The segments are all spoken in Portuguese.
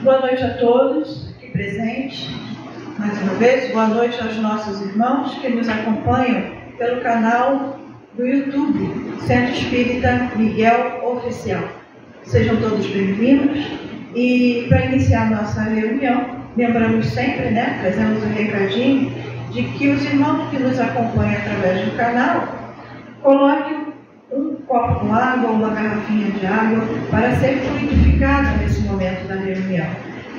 Boa noite a todos aqui presentes. Mais uma vez, boa noite aos nossos irmãos que nos acompanham pelo canal do YouTube, Centro Espírita Miguel Oficial. Sejam todos bem-vindos. E para iniciar nossa reunião, lembramos sempre, trazemos um recadinho de que os irmãos que nos acompanham através do canal coloquem um copo com água ou uma garrafinha de água para ser fluidificada nesse momento da reunião.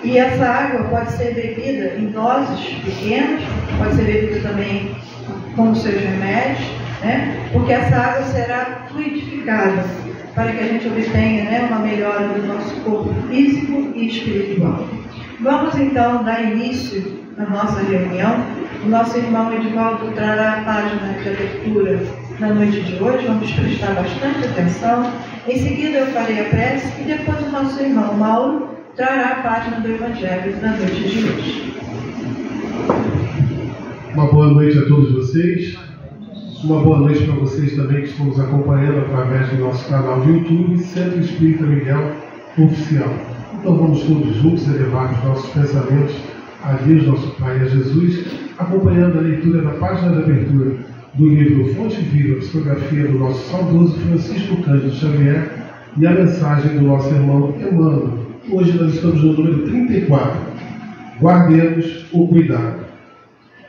E essa água pode ser bebida em doses pequenas, pode ser bebida também com os seus remédios, porque essa água será fluidificada para que a gente obtenha uma melhora do nosso corpo físico e espiritual. Vamos então dar início à nossa reunião. O nosso irmão Edivaldo trará a página de abertura na noite de hoje, vamos prestar bastante atenção. Em seguida eu farei a prece e depois o nosso irmão Mauro trará a página do Evangelho da noite de hoje. Uma boa noite a todos vocês. Uma boa noite para vocês também que estão nos acompanhando através do nosso canal de YouTube, Centro Espírita Miguel Oficial. Então vamos todos juntos elevar os nossos pensamentos a Deus, nosso Pai, e a Jesus, acompanhando a leitura da página de abertura do livro Fonte Viva, psicografia do nosso saudoso Francisco Cândido Xavier, e a mensagem do nosso irmão Emmanuel. Hoje nós estamos no número 34. Guardemos o cuidado.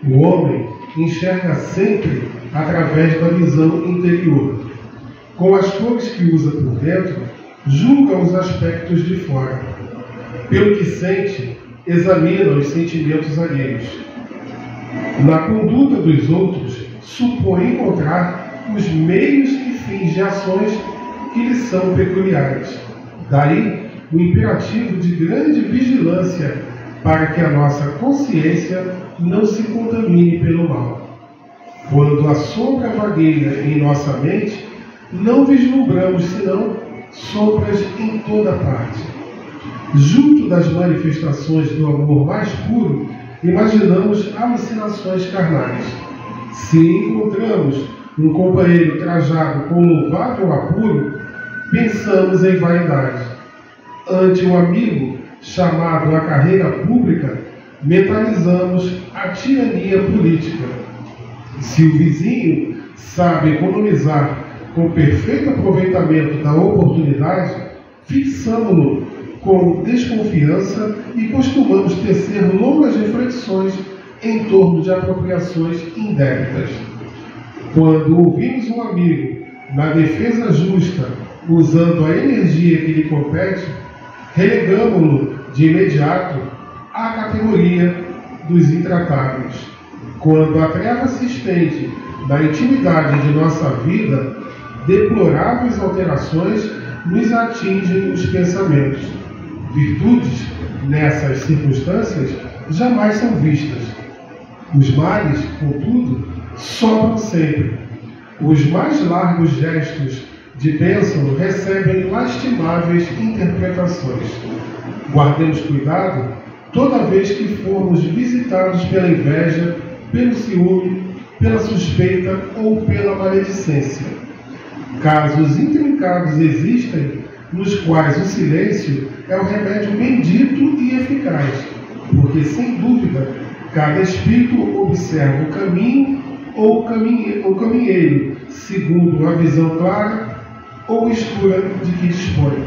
O homem enxerga sempre através da visão interior. Com as cores que usa por dentro, julga os aspectos de fora. Pelo que sente, examina os sentimentos alheios. Na conduta dos outros, supõe encontrar os meios e fins de ações que lhes são peculiares. Daí, o imperativo de grande vigilância para que a nossa consciência não se contamine pelo mal. Quando a sombra vagueia em nossa mente, não vislumbramos senão sombras em toda parte. Junto das manifestações do amor mais puro, imaginamos alucinações carnais. Se encontramos um companheiro trajado com louvável apuro, pensamos em vaidade. Ante um amigo chamado à carreira pública, mentalizamos a tirania política. Se o vizinho sabe economizar com perfeito aproveitamento da oportunidade, fixamo-lo com desconfiança e costumamos tecer longas reflexões em torno de apropriações indébitas. Quando ouvimos um amigo na defesa justa, usando a energia que lhe compete, relegamo-lo de imediato à categoria dos intratáveis. Quando a treva se estende na intimidade de nossa vida, deploráveis alterações nos atingem os pensamentos. Virtudes, nessas circunstâncias, jamais são vistas. Os males, contudo, sobram sempre. Os mais largos gestos de bênção recebem lastimáveis interpretações. Guardemos cuidado toda vez que formos visitados pela inveja, pelo ciúme, pela suspeita ou pela maledicência. Casos intrincados existem nos quais o silêncio é o remédio bendito e eficaz, porque, sem dúvida, cada espírito observa o caminho ou o caminheiro, segundo a visão clara ou escura de que dispõe.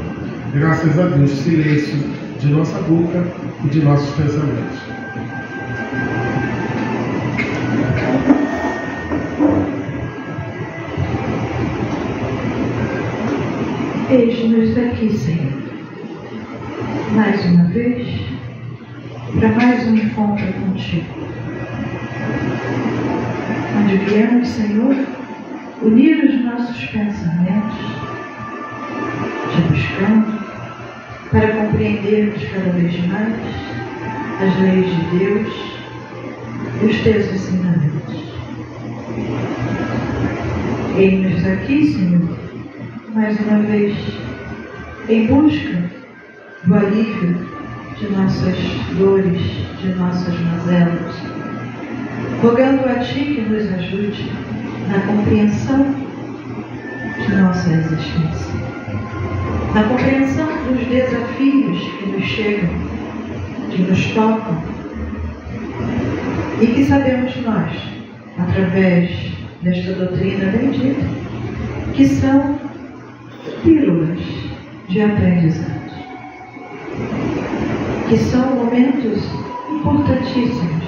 Graças a Deus, silêncio de nossa boca e de nossos pensamentos. Eis-nos aqui, Senhor, mais uma vez, para mais um encontro contigo, onde viemos, Senhor, unir os nossos pensamentos, te buscando para compreendermos cada vez mais as leis de Deus e os teus ensinamentos. Eis-nos aqui, Senhor, mais uma vez, em busca do alívio de nossas dores, de nossas mazelas, rogando a Ti que nos ajude na compreensão de nossa existência, na compreensão dos desafios que nos chegam que nos tocam e que sabemos nós, através desta doutrina bendita, que são pílulas de aprendizado, que são momentos importantíssimos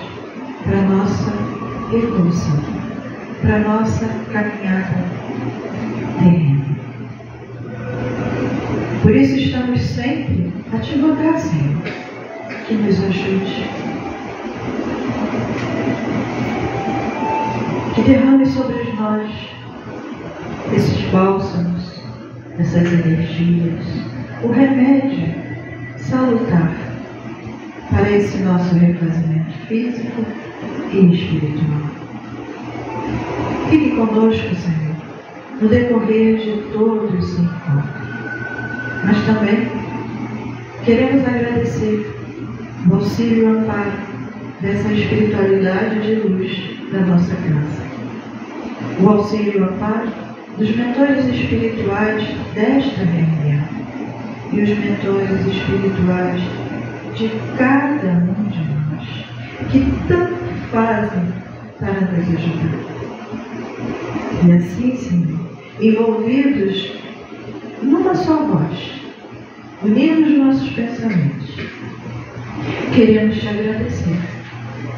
para a nossa evolução, para a nossa caminhada terrena. Por isso estamos sempre a te rogar, Senhor, que nos ajude, que derrame sobre nós esses bálsamos, essas energias, o remédio salutar para esse nosso refazimento físico e espiritual. Fique conosco, Senhor, no decorrer de todo esse encontro. Mas também queremos agradecer o auxílio e o amparo dessa espiritualidade de luz da nossa casa. O auxílio e o amparo dos mentores espirituais desta reunião e os mentores espirituais de cada um de nós, que tanto fazem para nos ajudar. E assim, Senhor, envolvidos numa só voz, unindo os nossos pensamentos, queremos te agradecer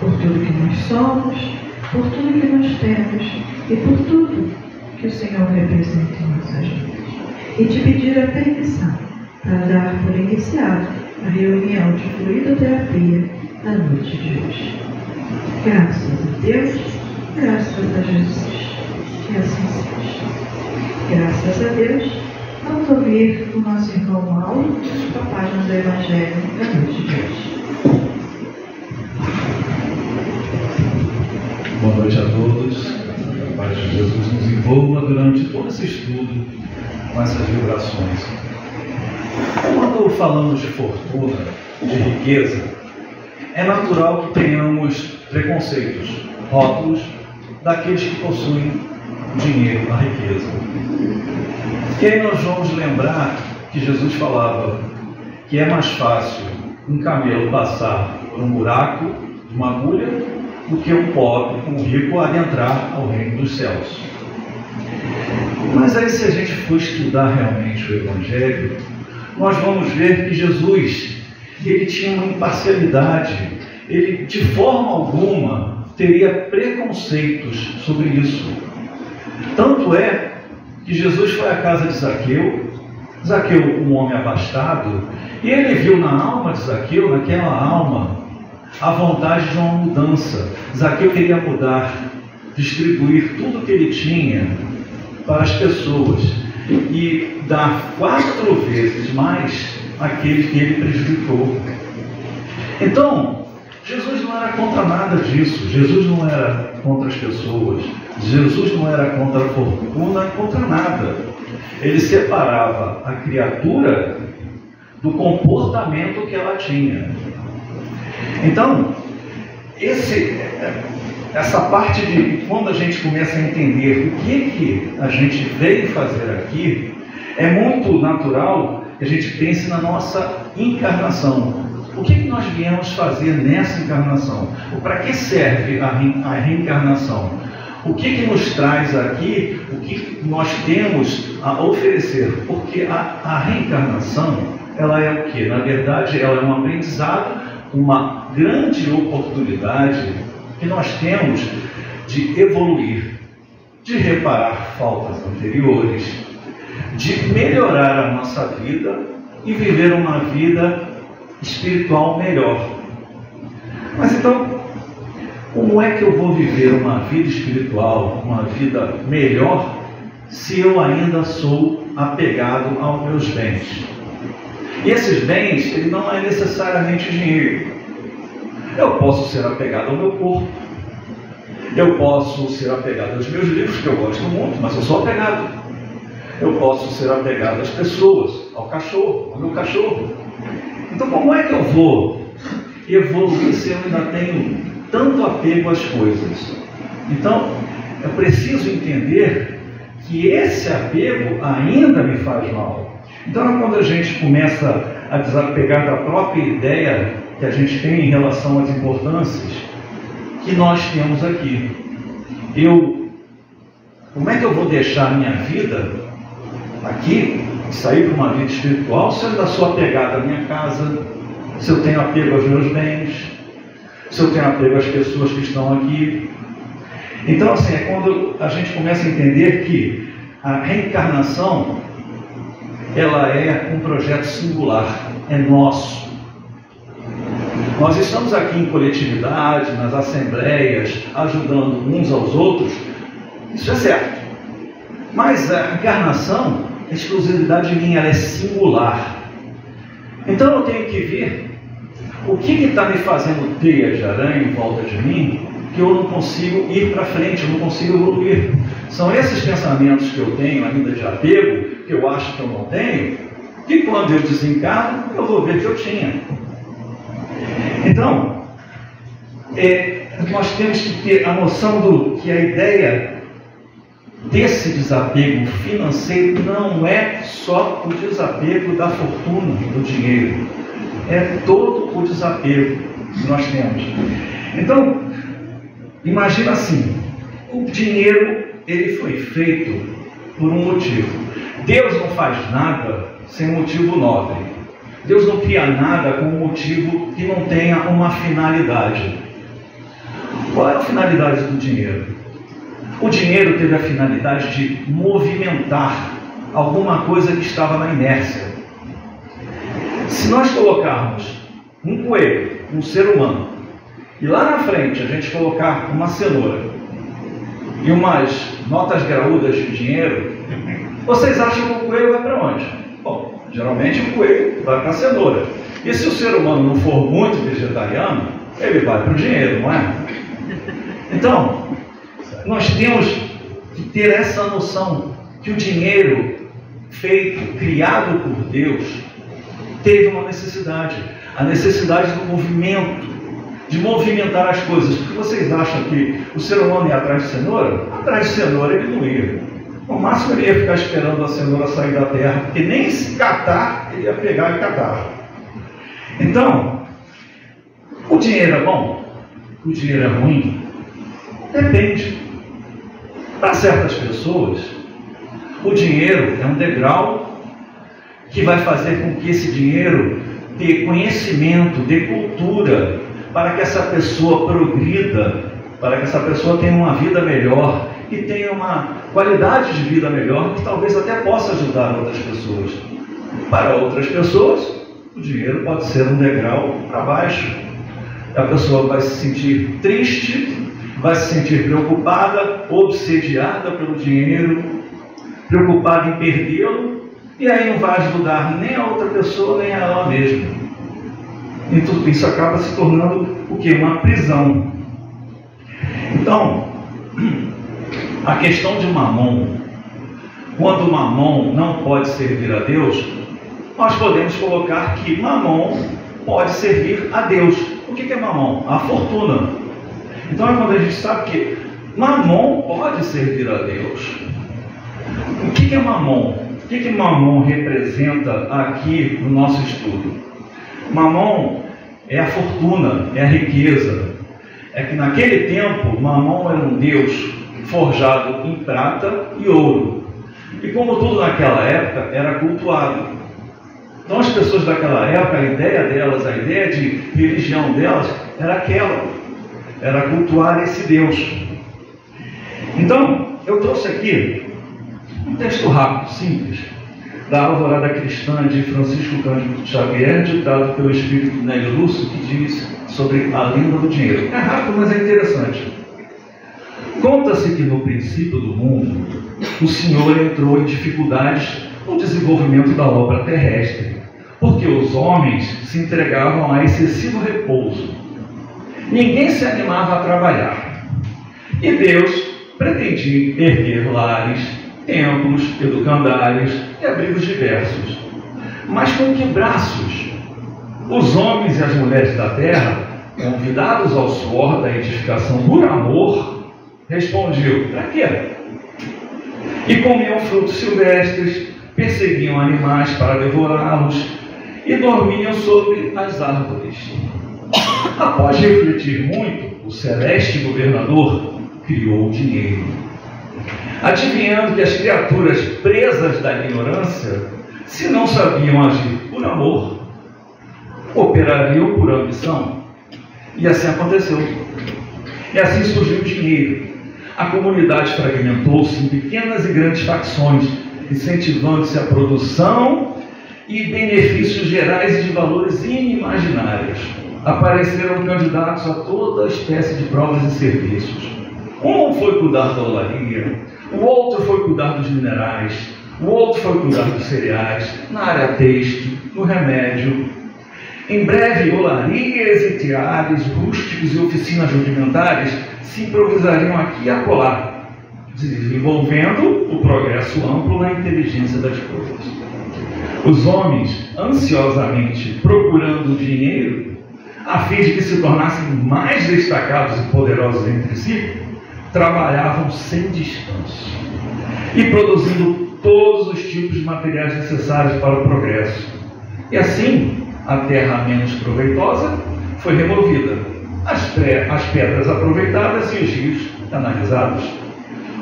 por tudo que nós somos, por tudo que nós temos e por tudo que o Senhor representa em nossas vidas. E te pedir a permissão para dar por iniciado a reunião de fluidoterapia da noite de hoje. Graças a Deus, graças a Jesus. Que assim seja. Graças a Deus, vamos ouvir o nosso irmão Mauro com a página do Evangelho da noite de hoje. Boa noite a todos. A paz de Jesus nos envolva durante todo esse estudo com essas vibrações. Quando falamos de fortuna, de riqueza, é natural que tenhamos preconceitos, rótulos daqueles que possuem dinheiro, a riqueza. E aí nós vamos lembrar que Jesus falava que é mais fácil um camelo passar por um buraco de uma agulha do que um pobre, um rico, adentrar ao reino dos céus. Mas aí, se a gente for estudar realmente o Evangelho, nós vamos ver que Jesus, ele tinha uma imparcialidade, ele de forma alguma teria preconceitos sobre isso. Tanto é que Jesus foi à casa de Zaqueu, um homem abastado, e ele viu na alma de Zaqueu, naquela alma, a vontade de uma mudança. Zaqueu queria mudar, distribuir tudo que ele tinha para as pessoas e dar 4 vezes mais àquele que ele prejudicou. Então, Jesus não era contra nada disso. Jesus não era contra as pessoas. Jesus não era contra a fortuna, contra nada. Ele separava a criatura do comportamento que ela tinha. Então, essa parte de quando a gente começa a entender o que a gente veio fazer aqui, é muito natural que a gente pense na nossa encarnação. O que nós viemos fazer nessa encarnação? Para que serve a reencarnação? O que nos traz aqui? O que nós temos a oferecer? Porque a reencarnação, ela é o quê? Na verdade, ela é um aprendizado, uma grande oportunidade que nós temos de evoluir, de reparar faltas anteriores, de melhorar a nossa vida e viver uma vida espiritual melhor. Mas então, como é que eu vou viver uma vida espiritual, uma vida melhor, se eu ainda sou apegado aos meus bens? E esses bens, ele não é necessariamente dinheiro. Eu posso ser apegado ao meu corpo, eu posso ser apegado aos meus livros, que eu gosto muito, mas eu sou apegado. Eu posso ser apegado às pessoas, ao cachorro, ao meu cachorro. Então, como é que eu vou evoluir se eu ainda tenho tanto apego às coisas? Então, eu preciso entender que esse apego ainda me faz mal. Então, quando a gente começa a desapegar da própria ideia que a gente tem em relação às importâncias que nós temos aqui. Como é que eu vou deixar a minha vida aqui, sair para uma vida espiritual, se eu ainda sou apegado à minha casa, se eu tenho apego aos meus bens, se eu tenho apego às pessoas que estão aqui? Então, assim, é quando a gente começa a entender que a reencarnação, ela é um projeto singular, é nosso. Nós estamos aqui em coletividade, nas assembleias, ajudando uns aos outros, isso é certo. Mas a encarnação é exclusividade minha, ela é singular. Então eu tenho que ver o que está me fazendo teia de aranha em volta de mim, que eu não consigo ir para frente, eu não consigo evoluir. São esses pensamentos que eu tenho ainda de apego, que eu acho que eu não tenho, que quando eu desencarno, eu vou ver que eu tinha. Então, nós temos que ter a noção que a ideia desse desapego financeiro não é só o desapego da fortuna, do dinheiro. É todo o desapego que nós temos. Então, imagina assim, o dinheiro, ele foi feito por um motivo. Deus não faz nada sem motivo nobre. Deus não cria nada com um motivo que não tenha uma finalidade. Qual é a finalidade do dinheiro? O dinheiro teve a finalidade de movimentar alguma coisa que estava na inércia. Se nós colocarmos um coelho, um ser humano, e lá na frente a gente colocar uma cenoura e umas notas graúdas de dinheiro, vocês acham que o coelho vai para onde? Bom, geralmente o coelho vai para a cenoura. E se o ser humano não for muito vegetariano, ele vai para o dinheiro, não é? Então, nós temos que ter essa noção que o dinheiro feito, criado por Deus, teve uma necessidade, a necessidade do movimento, de movimentar as coisas. Porque vocês acham que o ser humano ia atrás de cenoura? Atrás de cenoura ele não ia. No máximo ele ia ficar esperando a cenoura sair da terra, porque nem se catar, ele ia pegar e catar. Então, o dinheiro é bom? O dinheiro é ruim? Depende. Para certas pessoas, o dinheiro é um degrau que vai fazer com que esse dinheiro dê conhecimento, dê cultura, para que essa pessoa progrida, para que essa pessoa tenha uma vida melhor, que tenha uma qualidade de vida melhor, que talvez até possa ajudar outras pessoas. Para outras pessoas, o dinheiro pode ser um degrau para baixo. A pessoa vai se sentir triste, vai se sentir preocupada, obsediada pelo dinheiro, preocupada em perdê-lo, e aí não vai ajudar nem a outra pessoa, nem a ela mesma. Então isso acaba se tornando o quê? Uma prisão. Então, a questão de Mamon, quando Mamon não pode servir a Deus, nós podemos colocar que Mamon pode servir a Deus. O que é Mamon? A fortuna. Então é quando a gente sabe que Mamon pode servir a Deus. O que é Mamon? O que Mamon representa aqui no nosso estudo? Mamon é a fortuna, é a riqueza. É que naquele tempo, Mamon era um deus forjado em prata e ouro. E como tudo naquela época, era cultuado. Então as pessoas daquela época, a ideia delas, a ideia de religião delas, era aquela. Era cultuar esse Deus. Então, eu trouxe aqui um texto rápido, simples, da Alvorada Cristã de Francisco Cândido Xavier, ditado pelo espírito Nélio Lúcio, que diz sobre a lenda do dinheiro. É rápido, mas é interessante. Conta-se que no princípio do mundo, o Senhor entrou em dificuldades no desenvolvimento da obra terrestre, porque os homens se entregavam a excessivo repouso. Ninguém se animava a trabalhar. E Deus pretendia erguer lares, templos, educandários e abrigos diversos. Mas com que braços? Os homens e as mulheres da terra, convidados ao suor da edificação por amor, respondiam: para quê? E comiam frutos silvestres, perseguiam animais para devorá-los e dormiam sobre as árvores. Após refletir muito, o celeste governador criou o dinheiro, adivinhando que as criaturas presas da ignorância, se não sabiam agir por amor, operariam por ambição. E assim aconteceu. E assim surgiu o dinheiro. A comunidade fragmentou-se em pequenas e grandes facções, incentivando-se a produção e benefícios gerais e de valores inimaginários. Apareceram candidatos a toda espécie de provas e serviços. Um foi cuidar da olaria, o outro foi cuidar dos minerais, o outro foi cuidar dos cereais, na área têxtil, no remédio. Em breve, olarias e teares rústicos e oficinas rudimentares se improvisariam aqui e acolá, desenvolvendo o progresso amplo na inteligência das coisas. Os homens, ansiosamente procurando dinheiro, a fim de que se tornassem mais destacados e poderosos entre si, trabalhavam sem descanso e produzindo todos os tipos de materiais necessários para o progresso. E assim, a terra menos proveitosa foi removida, as pedras aproveitadas e os rios canalizados.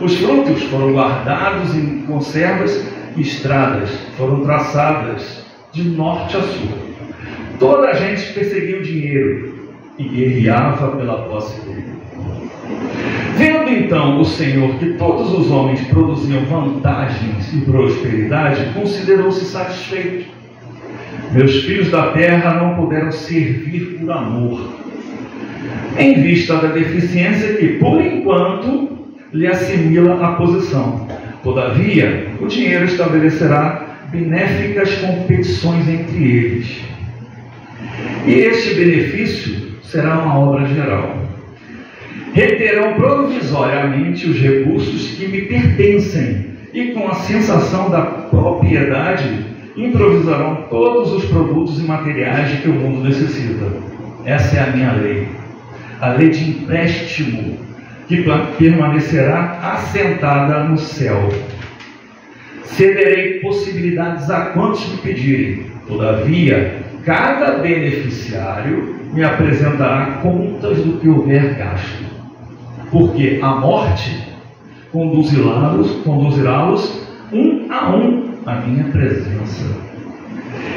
Os frutos foram guardados em conservas e estradas foram traçadas de norte a sul. Toda a gente perseguia o dinheiro e guerreava pela posse dele. Vendo então o Senhor que todos os homens produziam vantagens e prosperidade, considerou-se satisfeito. Meus filhos da terra não puderam servir por amor, em vista da deficiência que, por enquanto, lhe assimila a posição. Todavia, o dinheiro estabelecerá benéficas competições entre eles. E este benefício será uma obra geral. Reterão provisoriamente os recursos que me pertencem e, com a sensação da propriedade, improvisarão todos os produtos e materiais de que o mundo necessita. Essa é a minha lei. A lei de empréstimo, que permanecerá assentada no céu. Cederei possibilidades a quantos me pedirem. Todavia, cada beneficiário me apresentará contas do que houver gasto. Porque a morte conduzirá-los um a um à minha presença.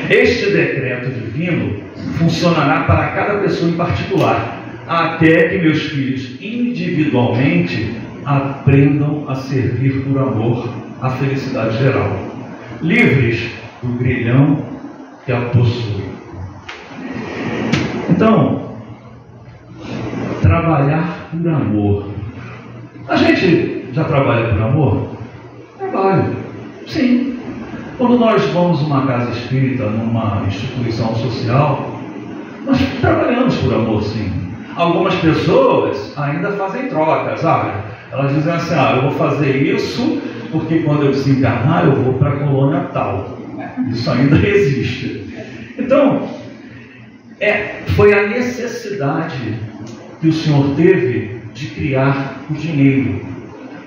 Este decreto divino funcionará para cada pessoa em particular, até que meus filhos individualmente aprendam a servir por amor à felicidade geral, livres do grilhão que a possui. Então, trabalhar por amor. A gente já trabalha por amor? Trabalho, sim. Quando nós vamos numa casa espírita, numa instituição social, nós trabalhamos por amor, sim. Algumas pessoas ainda fazem trocas, sabe? Elas dizem assim, eu vou fazer isso porque quando eu desencarnar eu vou para a colônia tal. Isso ainda existe. Então, foi a necessidade que o Senhor teve de criar o dinheiro.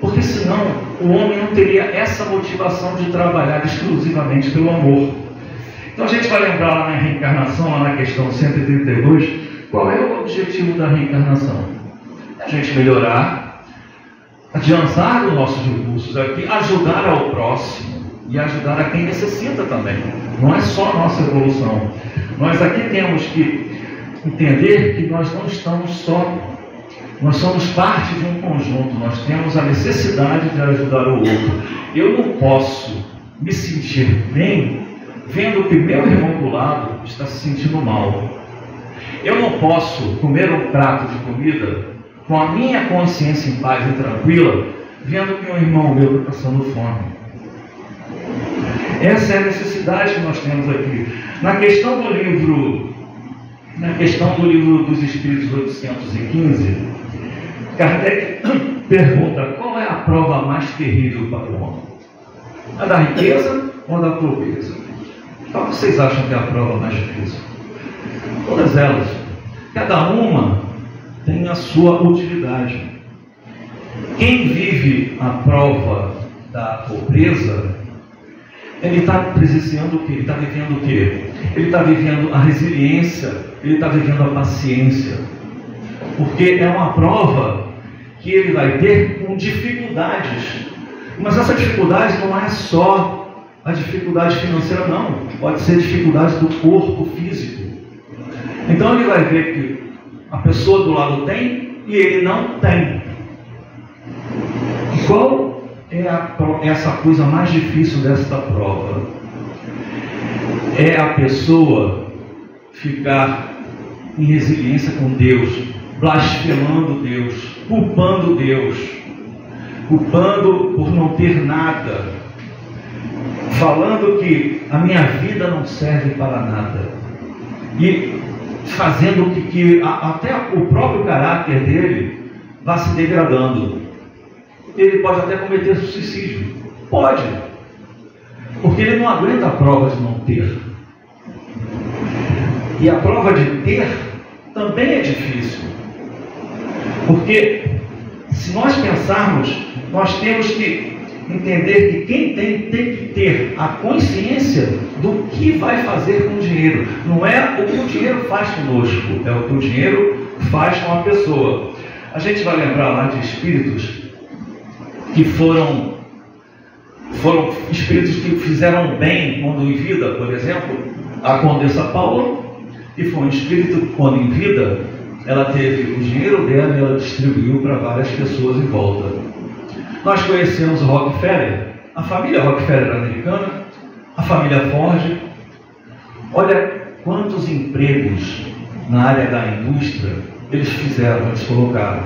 Porque senão o homem não teria essa motivação de trabalhar exclusivamente pelo amor. Então a gente vai lembrar lá na reencarnação, lá na questão 132, qual é o objetivo da reencarnação? A gente melhorar, adiantar os nossos recursos aqui, ajudar ao próximo e ajudar a quem necessita também. Não é só a nossa evolução. Nós aqui temos que entender que nós não estamos só. Nós somos parte de um conjunto, nós temos a necessidade de ajudar o outro. Eu não posso me sentir bem vendo que meu irmão do lado está se sentindo mal. Eu não posso comer um prato de comida com a minha consciência em paz e tranquila, vendo que um irmão meu está passando fome. Essa é a necessidade que nós temos aqui. Na questão do livro dos Espíritos 815, Kardec pergunta: qual é a prova mais terrível para o homem? A da riqueza ou a da pobreza? Qual vocês acham que é a prova mais difícil? Todas elas. Cada uma tem a sua utilidade. Quem vive a prova da pobreza, ele está presenciando o quê? Ele está vivendo o quê? ele está vivendo a resiliência, ele está vivendo a paciência, porque é uma prova que ele vai ter com dificuldades. Mas essa dificuldade não é só a dificuldade financeira, não. Pode ser dificuldade do corpo físico. Então ele vai ver que a pessoa do lado tem e ele não tem. Qual é essa coisa mais difícil desta prova? É a pessoa ficar em resiliência com Deus, blasfemando Deus, culpando Deus, culpando por não ter nada, falando que a minha vida não serve para nada, e fazendo que até o próprio caráter dele vá se degradando. Ele pode até cometer suicídio, pode, porque ele não aguenta a prova de não ter. E a prova de ter também é difícil, porque se nós pensarmos, nós temos que entender que quem tem que ter a consciência do que vai fazer com o dinheiro. Não é o que o dinheiro faz conosco, é o que o dinheiro faz com a pessoa. A gente vai lembrar lá de espíritos que foram espíritos que fizeram bem quando em vida. Por exemplo, a Condessa Paula, que foi um espírito que quando em vida ela teve o dinheiro dela e ela distribuiu para várias pessoas em volta. Nós conhecemos o Rockefeller, a família Rockefeller americana, a família Ford. Olha quantos empregos na área da indústria eles fizeram, eles colocaram.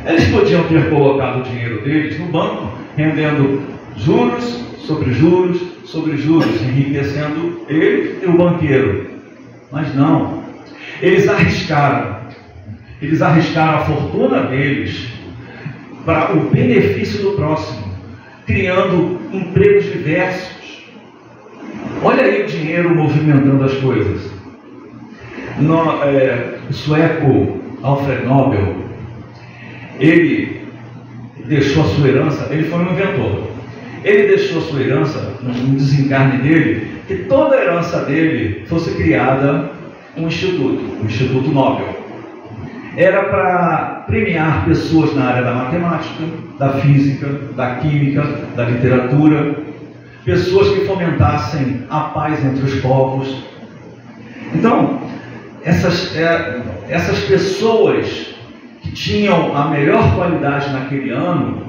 Eles podiam ter colocado o dinheiro deles no banco, rendendo juros sobre juros sobre juros, enriquecendo ele e o banqueiro. Mas não, eles arriscaram a fortuna deles para o benefício do próximo, criando empregos diversos. Olha aí o dinheiro movimentando as coisas. O sueco Alfred Nobel, ele deixou a sua herança, ele foi um inventor. Ele deixou a sua herança, no desencarne dele, que toda a herança dele fosse criada um Instituto Nobel. Era para premiar pessoas na área da matemática, da física, da química, da literatura, pessoas que fomentassem a paz entre os povos. Então, essas pessoas que tinham a melhor qualidade naquele ano,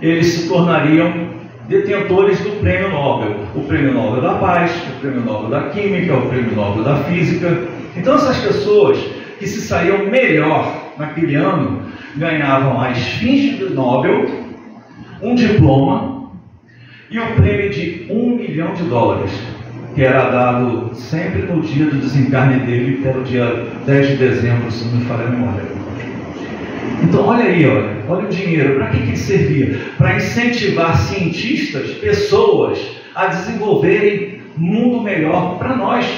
eles se tornariam detentores do Prêmio Nobel. O Prêmio Nobel da Paz, o Prêmio Nobel da Química, o Prêmio Nobel da Física. Então essas pessoas que se saíam melhor naquele ano ganhavam a esfinge do Nobel, um diploma e o prêmio de $1 milhão, que era dado sempre no dia do desencarne dele, que era o dia 10 de dezembro, se não me falha a memória. Então olha aí, olha o dinheiro, para que ele servia? Para incentivar cientistas, pessoas a desenvolverem um mundo melhor para nós.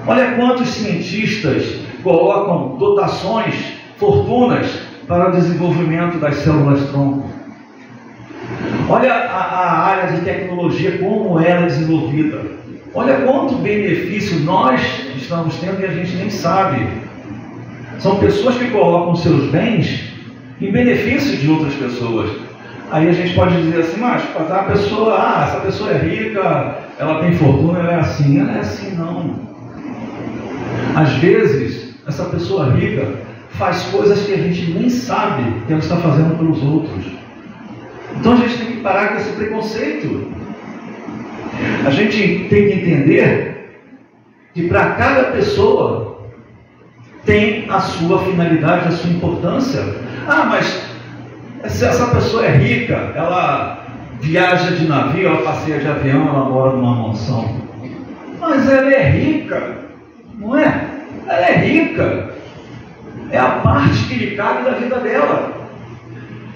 Olha quantos cientistas colocam dotações, fortunas para o desenvolvimento das células-tronco. Olha a área de tecnologia, como ela é desenvolvida. Olha quanto benefício nós estamos tendo e a gente nem sabe. São pessoas que colocam seus bens em benefício de outras pessoas. Aí a gente pode dizer assim, mas a pessoa, essa pessoa é rica, ela tem fortuna, ela é assim. Ela é assim não. Às vezes, essa pessoa rica faz coisas que a gente nem sabe que ela está fazendo pelos outros. Então a gente tem que parar com esse preconceito. A gente tem que entender que para cada pessoa tem a sua finalidade, a sua importância. Mas se essa pessoa é rica, ela viaja de navio, ela passeia de avião, ela mora numa mansão. Mas ela é rica, não é? Ela é rica. É a parte que lhe cabe da vida dela.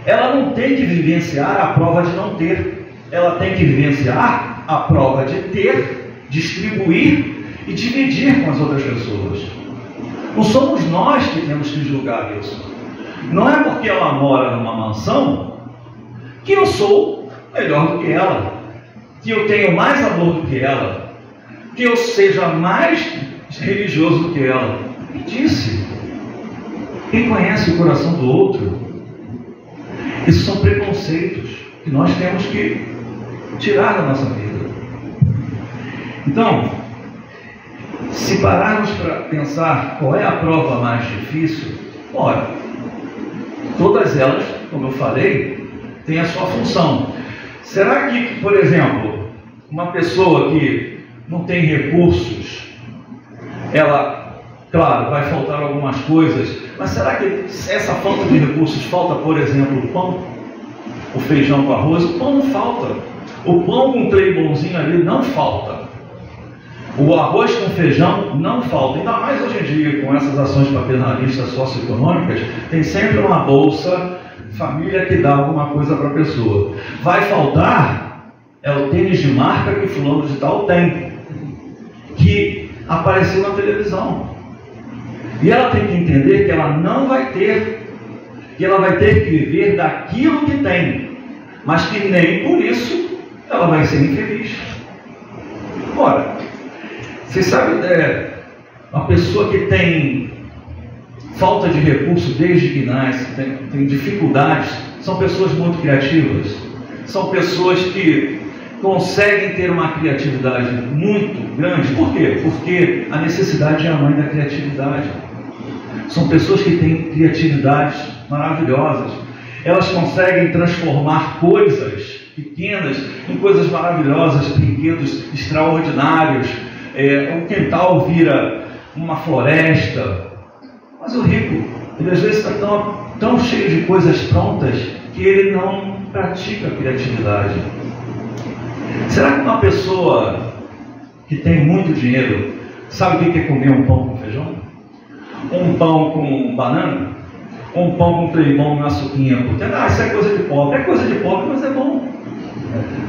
Ela não tem que vivenciar a prova de não ter. Ela tem que vivenciar a prova de ter, distribuir e dividir com as outras pessoas. Não somos nós que temos que julgar isso. Não é porque ela mora numa mansão que eu sou melhor do que ela, que eu tenho mais amor do que ela. que eu seja mais religioso do que ela. Me disse. Quem conhece o coração do outro? Isso são preconceitos que nós temos que tirar da nossa vida. Então, se pararmos para pensar qual é a prova mais difícil, ora, todas elas, como eu falei, têm a sua função. Será que, por exemplo, uma pessoa que não tem recursos, ela, claro, vai faltar algumas coisas, mas será que essa falta de recursos falta, por exemplo, o pão, o feijão com arroz? O pão não falta. O pão com cleibonzinho ali não falta. O arroz com feijão não falta. Ainda mais hoje em dia, com essas ações paternalistas socioeconômicas, tem sempre uma bolsa família que dá alguma coisa para a pessoa. Vai faltar é o tênis de marca que fulano de tal tem, que apareceu na televisão. E ela tem que entender que ela não vai ter, que ela vai ter que viver daquilo que tem, mas que nem por isso ela vai ser infeliz. Ora, vocês sabem, uma pessoa que tem falta de recurso desde que nasce, tem dificuldades, são pessoas muito criativas, são pessoas que conseguem ter uma criatividade muito grande. Por quê? Porque a necessidade é a mãe da criatividade. São pessoas que têm criatividades maravilhosas. Elas conseguem transformar coisas pequenas em coisas maravilhosas, brinquedos extraordinários. Um quintal vira uma floresta. Mas o rico, ele às vezes está tão cheio de coisas prontas que ele não pratica a criatividade. Será que uma pessoa que tem muito dinheiro sabe o que é comer um pão com feijão? Um pão com banana? Um pão com cleibon na suquinha? Porque isso é coisa de pobre. É coisa de pobre, mas é bom.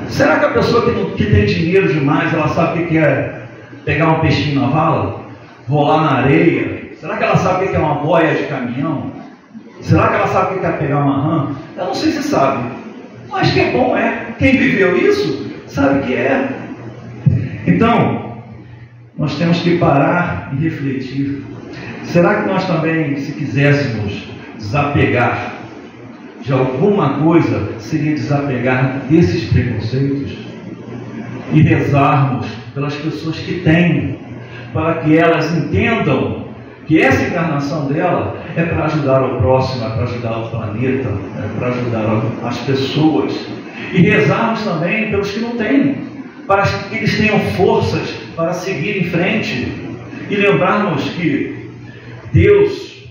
Será que a pessoa que tem dinheiro demais, ela sabe o que é pegar um peixinho na vala? Rolar na areia? Será que ela sabe o que é uma boia de caminhão? Será que ela sabe o que é pegar uma rã? Eu não sei se sabe. Mas que é bom, é. Quem viveu isso sabe que é. Então, nós temos que parar e refletir. Será que nós também, se quiséssemos desapegar de alguma coisa, seria desapegar desses preconceitos e rezarmos pelas pessoas que têm, para que elas entendam que essa encarnação dela é para ajudar o próximo, é para ajudar o planeta, é para ajudar as pessoas. E rezarmos também pelos que não têm, para que eles tenham forças para seguir em frente. E lembrarmos que Deus,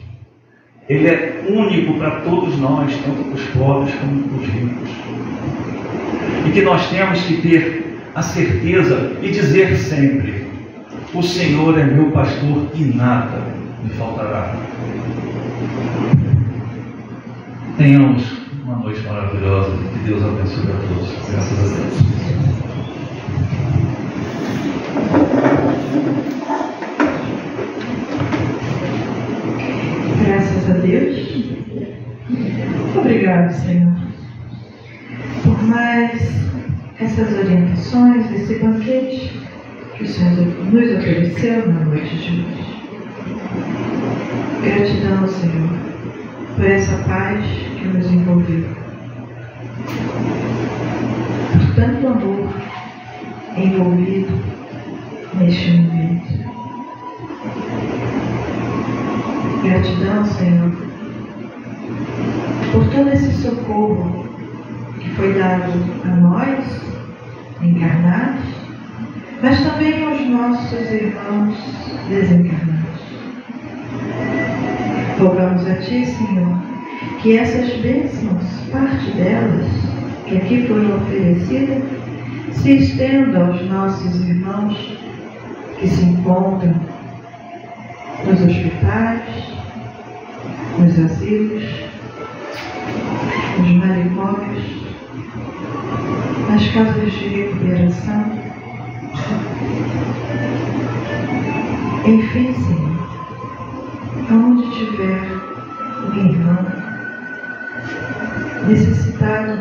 Ele é único para todos nós, tanto para os pobres como para os ricos. E que nós temos que ter a certeza e dizer sempre: o Senhor é meu pastor e nada me faltará. Tenhamos uma noite maravilhosa. Que Deus abençoe a todos. Graças a Deus. Graças a Deus. Obrigado, Senhor, por mais essas orientações, esse banquete que o Senhor nos ofereceu na noite de hoje. Gratidão, Senhor, por essa paz que nos envolveu, por tanto amor envolvido neste momento. Gratidão, Senhor, por todo esse socorro que foi dado a nós, encarnados, mas também aos nossos irmãos desencarnados. Rogamos a Ti, Senhor, que essas bênçãos, parte delas, que aqui foram oferecidas, se estendam aos nossos irmãos que se encontram nos hospitais, nos asilos, nos manicômios, nas casas de recuperação. Enfim, Senhor, aonde tiver um irmão necessitado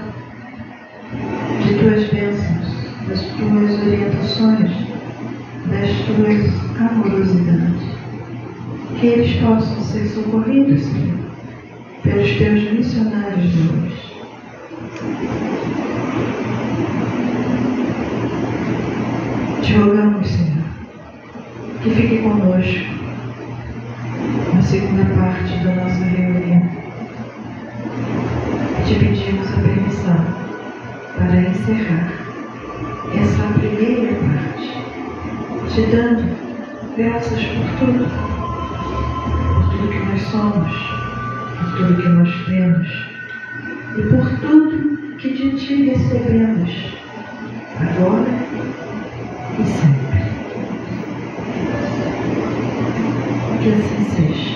de Tuas bênçãos, das Tuas orientações, das socorridos, Senhor, pelos teus missionários de hoje. Te rogamos, Senhor, que fique conosco na segunda parte da nossa reunião. Te pedimos a permissão para encerrar essa primeira parte, te dando graças por tudo que nós somos, por tudo que nós temos e por tudo que de ti recebemos, agora e sempre. Que assim seja.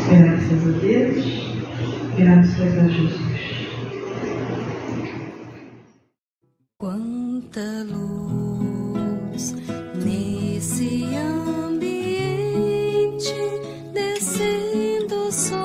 Graças a Deus, graças a Jesus. Quanta luz nesse ambiente, descendo só